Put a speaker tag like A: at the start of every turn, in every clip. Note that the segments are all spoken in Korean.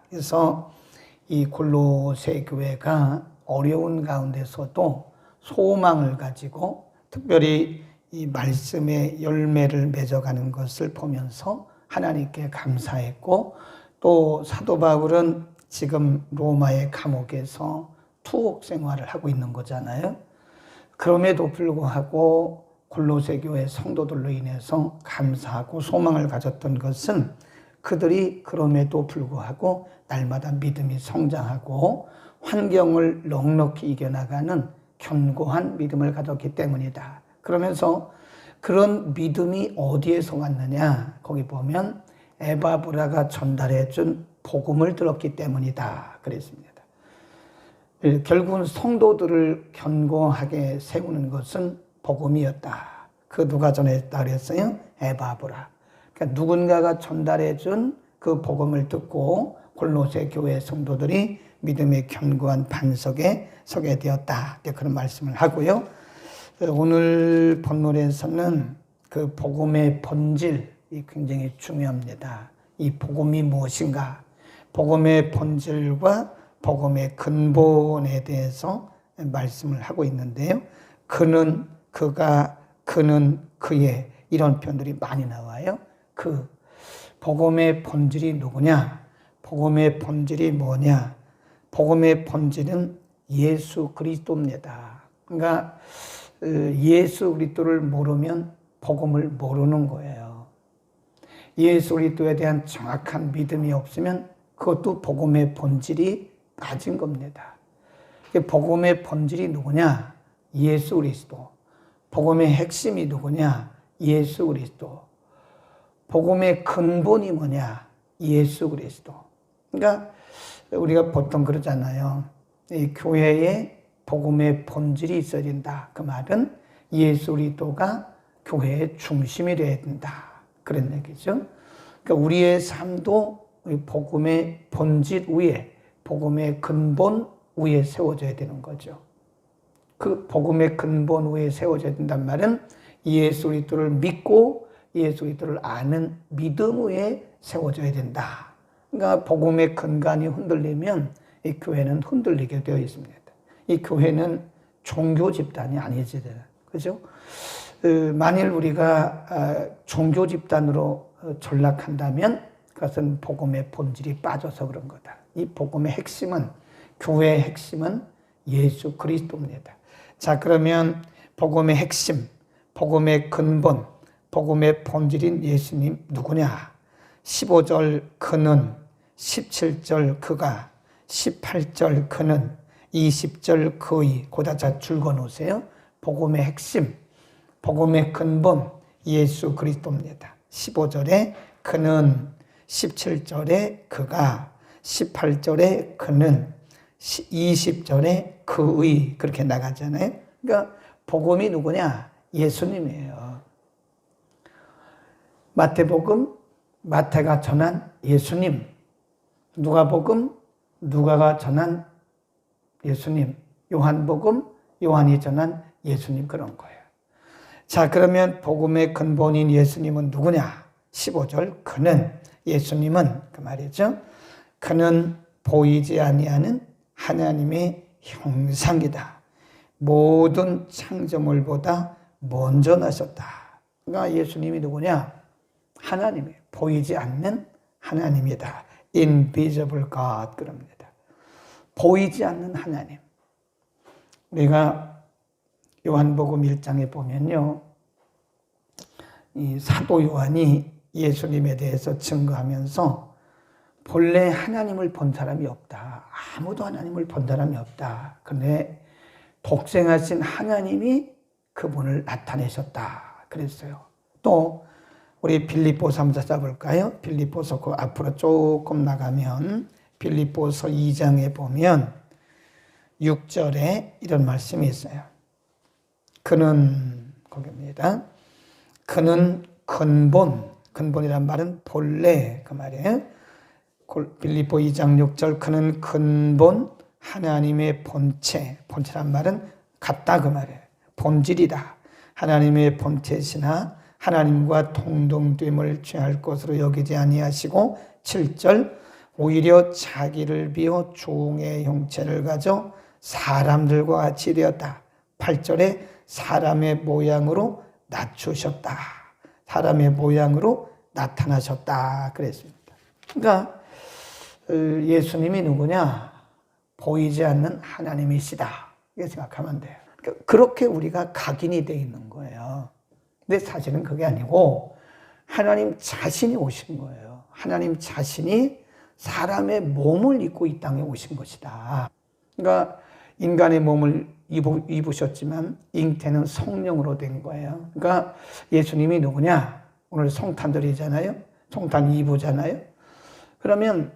A: 그래서 이 골로새 교회가 어려운 가운데서도 소망을 가지고 특별히 이 말씀의 열매를 맺어가는 것을 보면서 하나님께 감사했고, 또 사도 바울은 지금 로마의 감옥에서 투옥 생활을 하고 있는 거잖아요. 그럼에도 불구하고 골로새 교회 성도들로 인해서 감사하고 소망을 가졌던 것은 그들이 그럼에도 불구하고 날마다 믿음이 성장하고 환경을 넉넉히 이겨나가는 견고한 믿음을 가졌기 때문이다. 그러면서 그런 믿음이 어디에서 왔느냐? 거기 보면 에바브라가 전달해 준 복음을 들었기 때문이다. 그랬습니다. 결국은 성도들을 견고하게 세우는 것은 복음이었다. 그 누가 전했다 그랬어요? 에바브라. 그러니까 누군가가 전달해 준 그 복음을 듣고 골로새 교회 성도들이 믿음의 견고한 반석에 서게 되었다. 그런 말씀을 하고요. 오늘 본문에서는 그 복음의 본질이 굉장히 중요합니다. 이 복음이 무엇인가? 복음의 본질과 복음의 근본에 대해서 말씀을 하고 있는데요. 그는 그가, 그는 그의, 이런 표현들이 많이 나와요. 그 복음의 본질이 누구냐? 복음의 본질이 뭐냐? 복음의 본질은 예수 그리스도입니다. 그러니까 예수 그리스도를 모르면 복음을 모르는 거예요. 예수 그리스도에 대한 정확한 믿음이 없으면 그것도 복음의 본질이 빠진 겁니다. 복음의 본질이 누구냐? 예수 그리스도. 복음의 핵심이 누구냐? 예수 그리스도. 복음의 근본이 뭐냐? 예수 그리스도. 그러니까 우리가 보통 그러잖아요. 이 교회에 복음의 본질이 있어야 된다. 그 말은 예수 그리스도가 교회의 중심이 되어야 된다. 그런 얘기죠. 그러니까 우리의 삶도 복음의 본질 위에, 복음의 근본 위에 세워져야 되는 거죠. 그 복음의 근본 위에 세워져야 된단 말은 예수 그리스도를 믿고 예수 그리스도를 아는 믿음 위에 세워져야 된다. 그러니까 복음의 근간이 흔들리면 이 교회는 흔들리게 되어 있습니다. 이 교회는 종교 집단이 아니지, 그죠? 만일 우리가 종교 집단으로 전락한다면 그것은 복음의 본질이 빠져서 그런 거다. 이 복음의 핵심은, 교회의 핵심은 예수 그리스도입니다. 자, 그러면 복음의 핵심, 복음의 근본, 복음의 본질인 예수님 누구냐? 15절 그는, 17절 그가, 18절 그는, 20절 그의, 고다자 줄거 놓으세요. 복음의 핵심, 복음의 근본 예수 그리스도입니다. 15절에 그는, 17절에 그가, 18절에 그는, 20절에 그의, 그렇게 나가잖아요. 그러니까 복음이 누구냐? 예수님이에요. 마태복음, 마태가 전한 예수님. 누가복음, 누가가 전한 예수님. 요한복음, 요한이 전한 예수님, 그런 거예요. 자, 그러면 복음의 근본인 예수님은 누구냐? 15절 그는, 예수님은 그 말이죠. 그는 보이지 아니하는 하나님의 형상이다. 모든 창조물보다 먼저 나셨다. 그러니까 예수님이 누구냐? 하나님이에요. 보이지 않는 하나님이다. Invisible God 그럽니다. 보이지 않는 하나님. 우리가 요한복음 1장에 보면요, 이 사도 요한이 예수님에 대해서 증거하면서 본래 하나님을 본 사람이 없다. 아무도 하나님을 본 사람이 없다. 그런데 독생하신 하나님이 그분을 나타내셨다. 그랬어요. 또 우리 빌립보서 한번 찾아볼까요? 빌립보서 그 앞으로 조금 나가면 빌립보서 2장에 보면 6절에 이런 말씀이 있어요. 그는, 거기입니다. 그는 근본, 근본이란 말은 본래, 그 말이에요. 빌립보 2장 6절, 그는 근본 하나님의 본체, 본체란 말은 같다 그 말이에요. 본질이다. 하나님의 본체시나 하나님과 동등됨을 취할 것으로 여기지 아니하시고 7절, 오히려 자기를 비워 종의 형체를 가져 사람들과 같이 되었다. 8절에 사람의 모양으로 낮추셨다. 사람의 모양으로 나타나셨다. 그랬습니다. 그러니까 예수님이 누구냐? 보이지 않는 하나님이시다. 이렇게 생각하면 돼요. 그렇게 우리가 각인이 되어 있는 거예요. 근데 사실은 그게 아니고 하나님 자신이 오신 거예요. 하나님 자신이 사람의 몸을 입고 이 땅에 오신 것이다. 그러니까 인간의 몸을 입으셨지만 잉태는 성령으로 된 거예요. 그러니까 예수님이 누구냐? 오늘 성탄절이잖아요. 성탄 2부잖아요. 그러면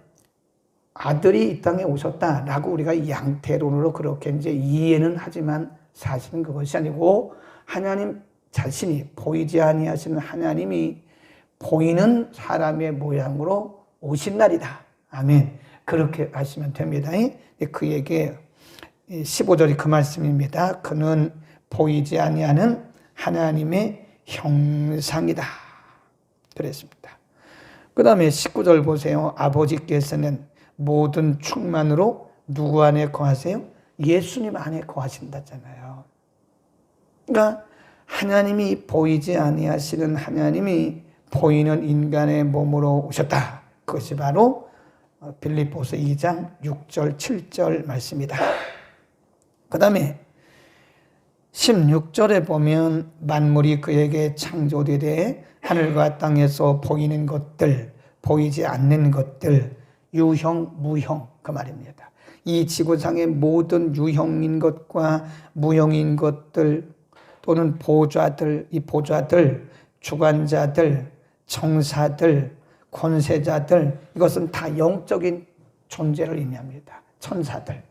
A: 아들이 이 땅에 오셨다라고 우리가 양태론으로 그렇게 이제 이해는 하지만 사실은 그것이 아니고 하나님 자신이 보이지 아니하시는 하나님이 보이는 사람의 모양으로 오신 날이다. 아멘. 그렇게 하시면 됩니다. 그에게 15절이 그 말씀입니다. 그는 보이지 아니하는 하나님의 형상이다. 그랬습니다. 그 다음에 19절 보세요. 아버지께서는 모든 충만으로 누구 안에 거하세요? 예수님 안에 거하신다잖아요. 그러니까 하나님이 보이지 아니하시는 하나님이 보이는 인간의 몸으로 오셨다. 그것이 바로 빌립보서 2장 6절 7절 말씀이다. 그 다음에 16절에 보면 만물이 그에게 창조되되 하늘과 땅에서 보이는 것들, 보이지 않는 것들, 유형, 무형 그 말입니다. 이 지구상의 모든 유형인 것과 무형인 것들 또는 보좌들, 이 보좌들, 주관자들, 청사들, 권세자들 이것은 다 영적인 존재를 의미합니다. 천사들,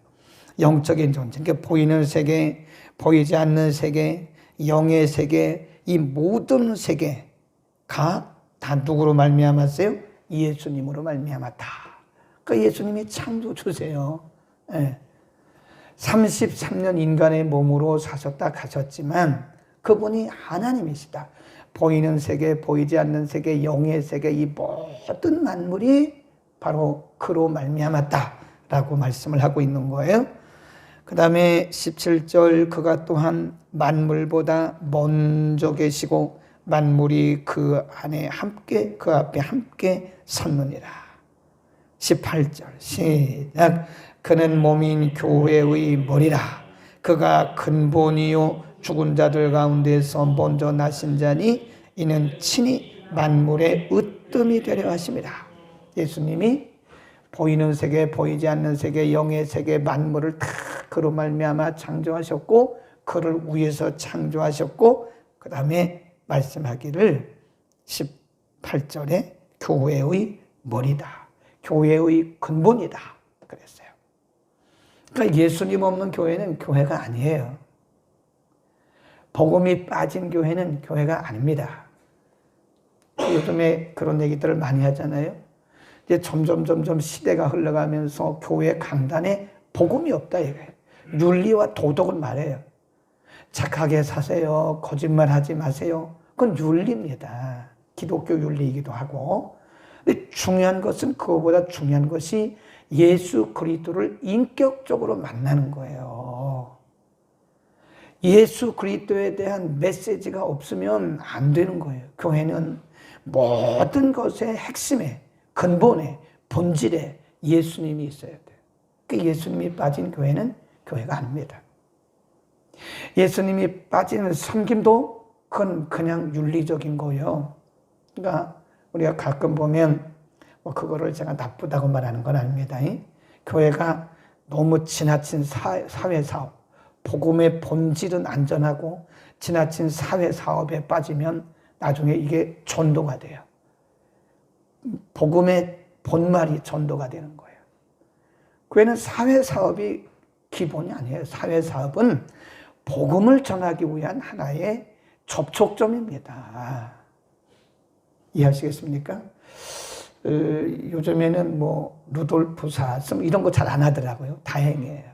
A: 영적인 존재. 그러니까 보이는 세계, 보이지 않는 세계, 영의 세계, 이 모든 세계가 다 누구로 말미암았어요? 예수님으로 말미암았다. 그러니까 예수님이 창조주세요. 33년 인간의 몸으로 사셨다 가셨지만 그분이 하나님이시다. 보이는 세계, 보이지 않는 세계, 영의 세계 이 모든 만물이 바로 그로 말미암았다라고 말씀을 하고 있는 거예요. 그 다음에 17절 그가 또한 만물보다 먼저 계시고 만물이 그 안에 함께 그 앞에 함께 섰느니라. 18절 시작. 그는 몸인 교회의 머리라. 그가 근본이요 죽은 자들 가운데서 먼저 나신 자니 이는 친히 만물의 으뜸이 되려 하심이라. 예수님이 보이는 세계, 보이지 않는 세계, 영의 세계, 만물을 다 그로 말미암아 창조하셨고 그를 위해서 창조하셨고 그 다음에 말씀하기를 18절에 교회의 머리다. 교회의 근본이다. 그랬어요. 그러니까 예수님 없는 교회는 교회가 아니에요. 복음이 빠진 교회는 교회가 아닙니다. 요즘에 그런 얘기들을 많이 하잖아요. 이제 점점 시대가 흘러가면서 교회 강단에 복음이 없다 이거예요. 윤리와 도덕을 말해요. 착하게 사세요. 거짓말하지 마세요. 그건 윤리입니다. 기독교 윤리이기도 하고. 근데 중요한 것은 그거보다 중요한 것이 예수 그리스도를 인격적으로 만나는 거예요. 예수 그리스도에 대한 메시지가 없으면 안 되는 거예요. 교회는 모든 것의 핵심에, 근본에, 본질에 예수님이 있어야 돼요. 그 예수님이 빠진 교회는 교회가 아닙니다. 예수님이 빠지는 섬김도 그건 그냥 윤리적인 거예요. 그러니까 우리가 가끔 보면 그거를 제가 나쁘다고 말하는 건 아닙니다. 교회가 너무 지나친 사회사업, 복음의 본질은 안전하고 지나친 사회사업에 빠지면 나중에 이게 전도가 돼요. 복음의 본말이 전도가 되는 거예요. 교회는 사회사업이 기본이 아니에요. 사회사업은 복음을 전하기 위한 하나의 접촉점입니다. 이해하시겠습니까? 요즘에는 루돌프 사슴 이런 거 잘 안 하더라고요. 다행이에요.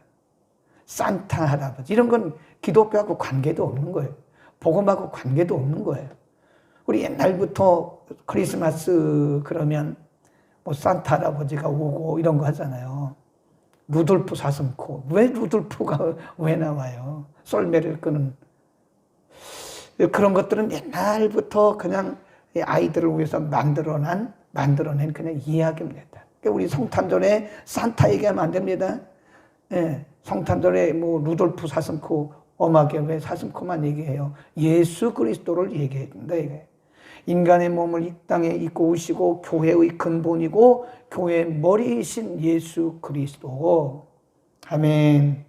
A: 산타 할아버지 이런 건 기독교하고 관계도 없는 거예요. 복음하고 관계도 없는 거예요. 우리 옛날부터 크리스마스 그러면 뭐 산타 할아버지가 오고 이런 거 하잖아요. 루돌프 사슴코. 왜 루돌프가 왜 나와요? 썰매를 끄는. 그런 것들은 옛날부터 그냥 아이들을 위해서 만들어낸 그냥 이야기입니다. 우리 성탄절에 산타 얘기하면 안 됩니다. 예, 성탄절에 뭐 루돌프 사슴코, 엄하게 왜 사슴코만 얘기해요? 예수 그리스도를 얘기해준다, 이게. 인간의 몸을 이 땅에 입고 오시고 교회의 근본이고 교회의 머리이신 예수 그리스도. 아멘.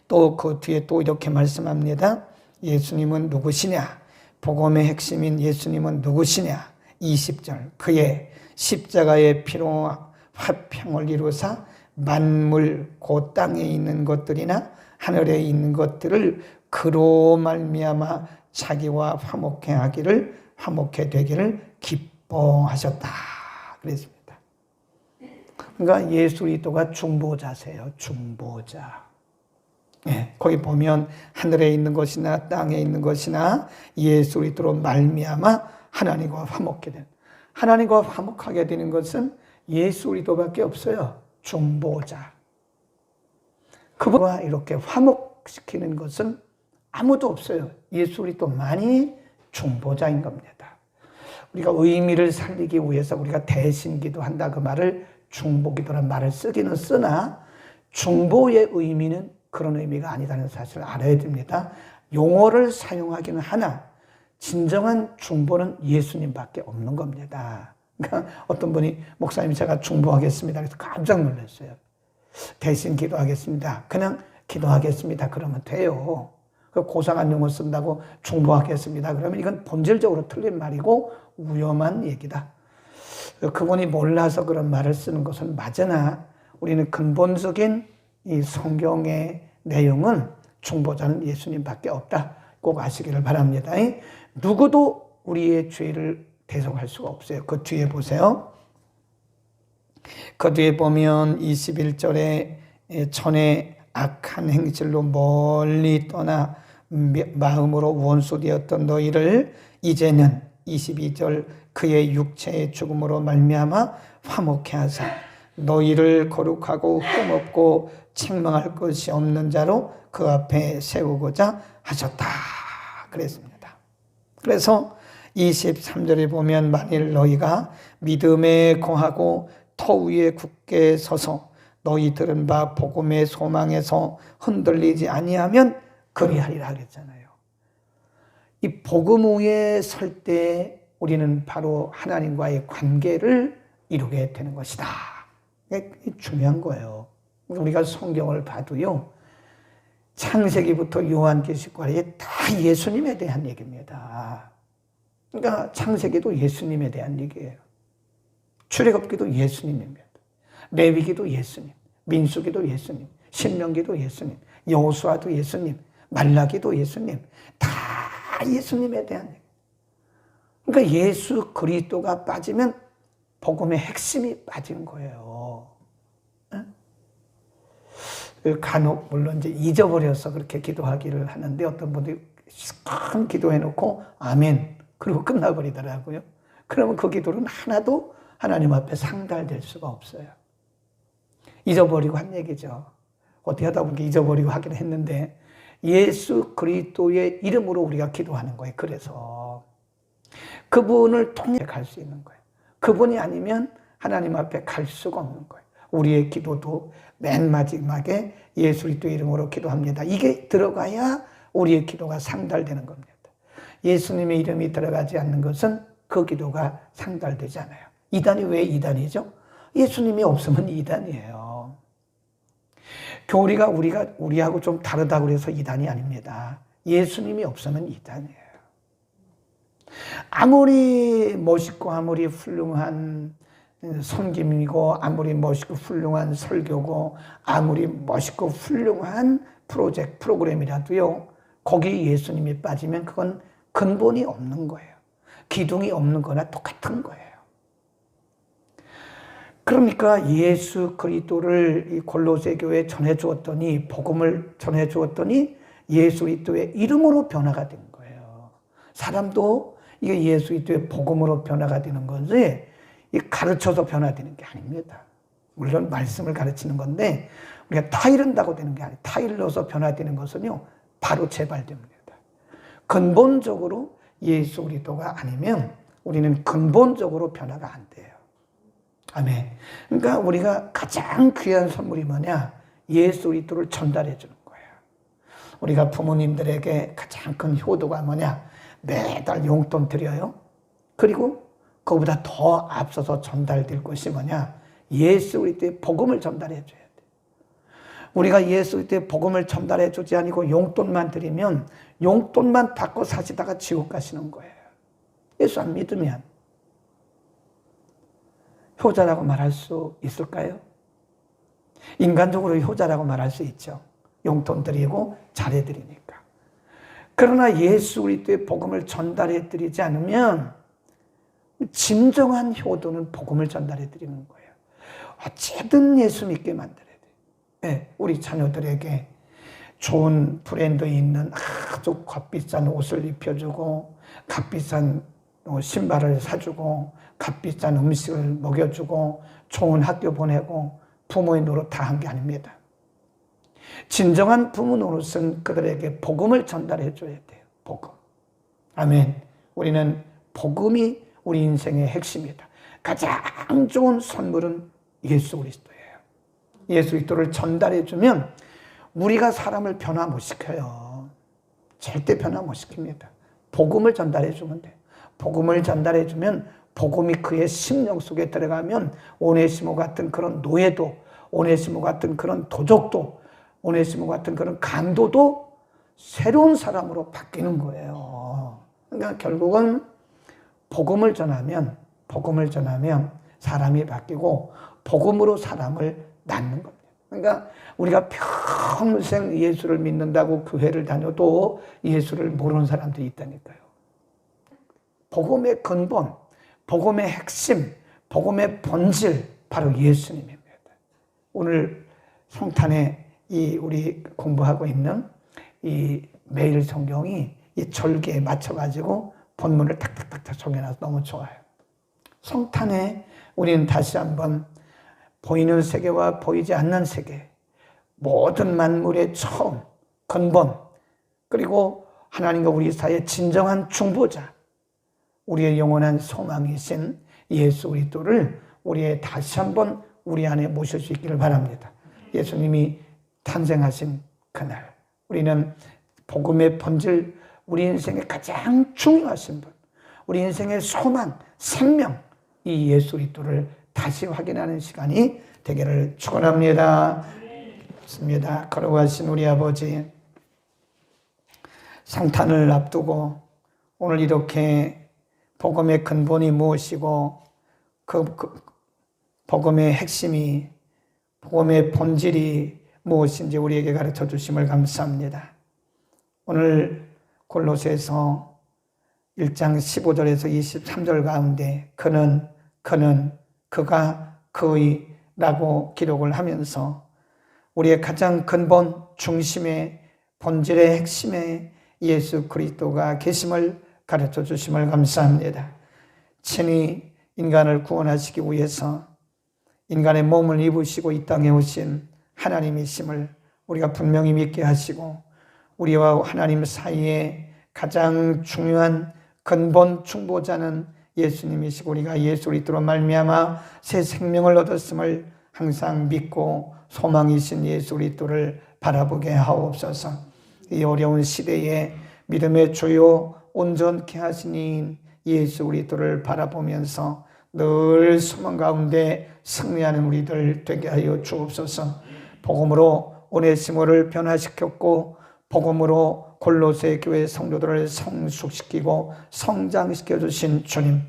A: 또 그 뒤에 또 이렇게 말씀합니다. 예수님은 누구시냐? 복음의 핵심인 예수님은 누구시냐? 20절. 그의 십자가의 피로 화평을 이루사 만물 곧 땅에 있는 것들이나 하늘에 있는 것들을 그로 말미암아 자기와 화목해 되기를 기뻐하셨다. 그랬습니다. 그러니까 예수 그리스도가 중보자세요. 중보자. 예, 거기 보면 하늘에 있는 것이나 땅에 있는 것이나 예수 그리스도로 말미암아 하나님과 화목하게 된. 하나님과 화목하게 되는 것은 예수 그리스도밖에 없어요. 중보자. 그분과 이렇게 화목시키는 것은 아무도 없어요. 예수 그리스도만이 중보자인 겁니다. 우리가 의미를 살리기 위해서 우리가 대신 기도한다 그 말을 중보기도라는 말을 쓰기는 쓰나 중보의 의미는 그런 의미가 아니다는 사실을 알아야 됩니다. 용어를 사용하기는 하나 진정한 중보는 예수님밖에 없는 겁니다. 그러니까 어떤 분이 목사님 제가 중보하겠습니다. 그래서 깜짝 놀랐어요. 대신 기도하겠습니다. 그냥 기도하겠습니다. 그러면 돼요. 고상한 용어 쓴다고 중보하겠습니다. 그러면 이건 본질적으로 틀린 말이고 위험한 얘기다. 그분이 몰라서 그런 말을 쓰는 것은 맞으나 우리는 근본적인 이 성경의 내용은 중보자는 예수님밖에 없다. 꼭 아시기를 바랍니다. 누구도 우리의 죄를 대속할 수가 없어요. 그 뒤에 보세요. 그 뒤에 보면 21절에 전에 악한 행실로 멀리 떠나 마음으로 원수되었던 너희를 이제는 22절 그의 육체의 죽음으로 말미암아 화목해 하사 너희를 거룩하고 흠없고 책망할 것이 없는 자로 그 앞에 세우고자 하셨다. 그랬습니다. 그래서 23절에 보면 만일 너희가 믿음에 거하고 터 위에 굳게 서서 너희 들은 바 복음의 소망에서 흔들리지 아니하면 그리하리라 그랬잖아요. 이 복음 위에 설 때 우리는 바로 하나님과의 관계를 이루게 되는 것이다. 이게 중요한 거예요. 우리가 성경을 봐도요. 창세기부터 요한계시록까지 다 예수님에 대한 얘기입니다. 그러니까 창세기도 예수님에 대한 얘기예요. 출애굽기도 예수님입니다. 레위기도 예수님, 민수기도 예수님, 신명기도 예수님, 여호수아도 예수님, 말라기도 예수님, 다 예수님에 대한 얘기. 그러니까 예수 그리스도가 빠지면 복음의 핵심이 빠진 거예요. 간혹 물론 이제 잊어버려서 그렇게 기도하기를 하는데 어떤 분들이 큰 기도해놓고 아멘 그리고 끝나버리더라고요. 그러면 그 기도는 하나도 하나님 앞에 상달될 수가 없어요. 잊어버리고 한 얘기죠. 어떻게 하다 보니까 잊어버리고 하긴 했는데 예수 그리스도의 이름으로 우리가 기도하는 거예요. 그래서 그분을 통해 갈 수 있는 거예요. 그분이 아니면 하나님 앞에 갈 수가 없는 거예요. 우리의 기도도 맨 마지막에 예수 그리스도의 이름으로 기도합니다. 이게 들어가야 우리의 기도가 상달되는 겁니다. 예수님의 이름이 들어가지 않는 것은 그 기도가 상달되지 않아요. 이단이 왜 이단이죠? 예수님이 없으면 이단이에요. 교리가 우리하고 좀 다르다고 해서 이단이 아닙니다. 예수님이 없으면 이단이에요. 아무리 멋있고 아무리 훌륭한 섬김이고 아무리 멋있고 훌륭한 설교고 아무리 멋있고 훌륭한 프로그램이라도요. 거기 예수님이 빠지면 그건 근본이 없는 거예요. 기둥이 없는 거나 똑같은 거예요. 그러니까 예수 그리스도를 골로새 교회에 전해주었더니 복음을 전해주었더니 예수 그리스도의 이름으로 변화가 된 거예요. 사람도 이게 예수 그리스도의 복음으로 변화가 되는 건지 이 가르쳐서 변화되는 게 아닙니다. 물론 말씀을 가르치는 건데 우리가 타이른다고 되는 게 아니에요. 타일러서 변화되는 것은요, 바로 재발됩니다. 근본적으로 예수 그리스도가 아니면 우리는 근본적으로 변화가 안 돼요. 아멘. 그러니까 우리가 가장 귀한 선물이 뭐냐? 예수 그리스도를 전달해 주는 거예요. 우리가 부모님들에게 가장 큰 효도가 뭐냐? 매달 용돈 드려요. 그리고 그보다 더 앞서서 전달될 것이 뭐냐? 예수 그리스도의 복음을 전달해 줘야 돼. 우리가 예수 그리스도의 복음을 전달해 주지 아니고 용돈만 드리면 용돈만 받고 사시다가 지옥 가시는 거예요. 예수 안 믿으면 효자라고 말할 수 있을까요? 인간적으로 효자라고 말할 수 있죠. 용돈 드리고 잘해 드리니까. 그러나 예수 그리스도의 복음을 전달해 드리지 않으면 진정한 효도는 복음을 전달해 드리는 거예요. 어쨌든 예수 믿게 만들어야 돼요. 네, 우리 자녀들에게 좋은 브랜드에 있는 아주 값비싼 옷을 입혀주고 값비싼 신발을 사주고 값비싼 음식을 먹여주고 좋은 학교 보내고 부모의 노릇 다 한 게 아닙니다. 진정한 부모 노릇은 그들에게 복음을 전달해 줘야 돼요. 복음. 아멘. 우리는 복음이 우리 인생의 핵심이다. 가장 좋은 선물은 예수 그리스도예요. 예수 그리스도를 전달해 주면 우리가 사람을 변화 못 시켜요. 절대 변화 못 시킵니다. 복음을 전달해 주면 돼요. 복음을 전달해 주면 복음이 그의 심령 속에 들어가면 오네시모 같은 그런 노예도, 오네시모 같은 그런 도적도, 오네시모 같은 그런 강도도 새로운 사람으로 바뀌는 거예요. 그러니까 결국은 복음을 전하면 사람이 바뀌고 복음으로 사람을 낳는 겁니다. 그러니까 우리가 평생 예수를 믿는다고 교회를 다녀도 예수를 모르는 사람들이 있다니까요. 복음의 근본, 복음의 핵심, 복음의 본질, 바로 예수님입니다. 오늘 성탄에 우리 공부하고 있는 이 매일 성경이 이 절기에 맞춰가지고 본문을 탁탁탁탁 정해놔서 너무 좋아요. 성탄에 우리는 다시 한번 보이는 세계와 보이지 않는 세계, 모든 만물의 처음, 근본, 그리고 하나님과 우리 사이의 진정한 중보자, 우리의 영원한 소망이신 예수 그리스도를 우리의 다시 한번 우리 안에 모실 수 있기를 바랍니다. 예수님이 탄생하신 그날, 우리는 복음의 본질, 우리 인생의 가장 중요하신 분, 우리 인생의 소망, 생명, 이 예수 그리스도를 다시 확인하는 시간이 되기를 축원합니다. 좋습니다. 거룩하신 우리 아버지, 성탄을 앞두고 오늘 이렇게 복음의 근본이 무엇이고 그 복음의 핵심이, 복음의 본질이 무엇인지 우리에게 가르쳐 주심을 감사합니다. 오늘 골로새서 1장 15절에서 23절 가운데 그가 그의 라고 기록을 하면서 우리의 가장 근본, 중심의 본질의 핵심에 예수 그리스도가 계심을 가르쳐 주심을 감사합니다. 친히 인간을 구원하시기 위해서 인간의 몸을 입으시고 이 땅에 오신 하나님이심을 우리가 분명히 믿게 하시고 우리와 하나님 사이에 가장 중요한 근본 중보자는 예수님이시고 우리가 예수 그리스도로 말미암아 새 생명을 얻었음을 항상 믿고 소망이신 예수 그리스도를 바라보게 하옵소서. 이 어려운 시대에 믿음의 주요 온전케 하시니 예수 그리스도를 바라보면서 늘 소망 가운데 승리하는 우리들 되게 하여 주옵소서. 복음으로 오네시모를 변화시켰고 복음으로 골로새 교회 성도들을 성숙시키고 성장시켜 주신 주님,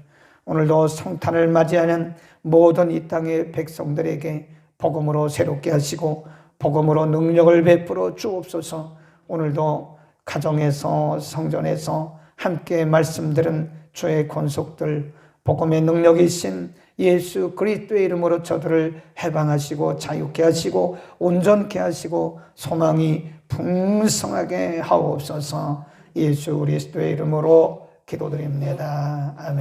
A: 오늘도 성탄을 맞이하는 모든 이 땅의 백성들에게 복음으로 새롭게 하시고 복음으로 능력을 베풀어 주옵소서. 오늘도 가정에서 성전에서 함께 말씀 들은 주의 권속들, 복음의 능력이신 예수 그리스도의 이름으로 저들을 해방하시고 자유케 하시고 온전케 하시고 소망이 풍성하게 하옵소서. 예수 그리스도의 이름으로 기도드립니다. 아멘.